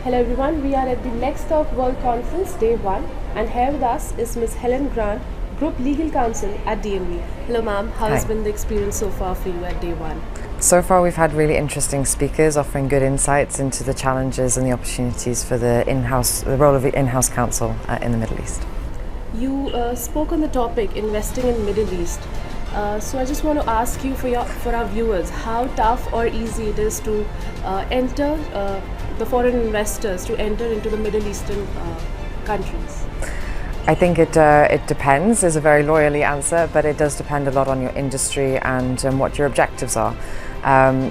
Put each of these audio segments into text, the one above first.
Hello everyone, we are at the LexTalk World Conference Day 1 and here with us is Ms. Helen Grant, Group Legal Counsel at DNB. Hello ma'am, how has been the experience so far for you at Day 1? So far we've had really interesting speakers offering good insights into the challenges and the opportunities for the role of the in-house counsel in the Middle East. You spoke on the topic investing in Middle East. So I just want to ask you for our viewers, how tough or easy it is to enter the foreign investors to enter into the Middle Eastern countries? I think it depends is a very lawyerly answer, but it does depend a lot on your industry and what your objectives are.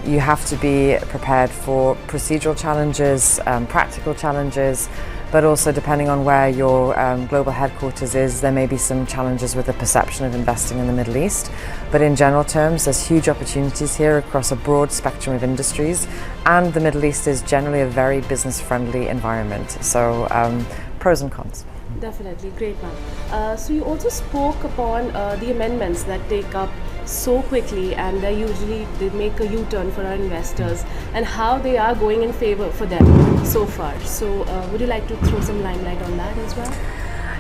You have to be prepared for procedural challenges, practical challenges, but also depending on where your global headquarters is, there may be some challenges with the perception of investing in the Middle East. But in general terms, there's huge opportunities here across a broad spectrum of industries, and the Middle East is generally a very business-friendly environment. So pros and cons. Definitely, great ma'am. So you also spoke upon the amendments that take up so quickly and they make a U-turn for our investors and how they are going in favor for them so far. So would you like to throw some limelight on that as well?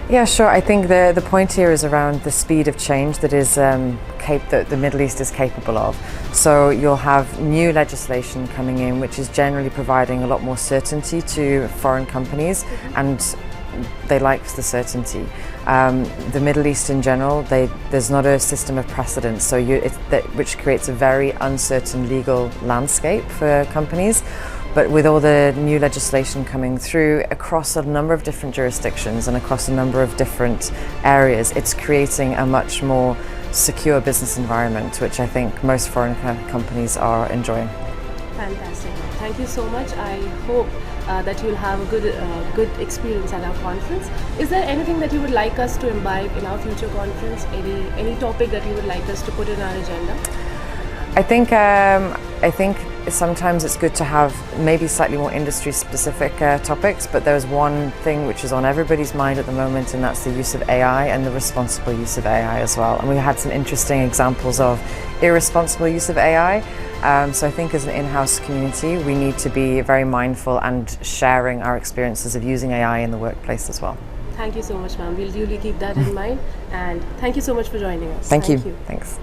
Yeah, sure. I think the point here is around the speed of change that is that the Middle East is capable of. So you'll have new legislation coming in which is generally providing a lot more certainty to foreign companies, and they like the certainty. The Middle East in general, there's not a system of precedent, so which creates a very uncertain legal landscape for companies. But with all the new legislation coming through across a number of different jurisdictions and across a number of different areas, it's creating a much more secure business environment, which I think most foreign companies are enjoying. Fantastic. Thank you so much. I hope that you'll have a good experience at our conference. Is there anything that you would like us to imbibe in our future conference? Any topic that you would like us to put in our agenda? I think sometimes it's good to have maybe slightly more industry-specific topics, but there's one thing which is on everybody's mind at the moment, and that's the use of AI and the responsible use of AI as well. And we had some interesting examples of irresponsible use of AI. So I think as an in-house community, we need to be very mindful and sharing our experiences of using AI in the workplace as well. Thank you so much, ma'am. We'll duly keep that in mind. And thank you so much for joining us. Thank you. Thanks.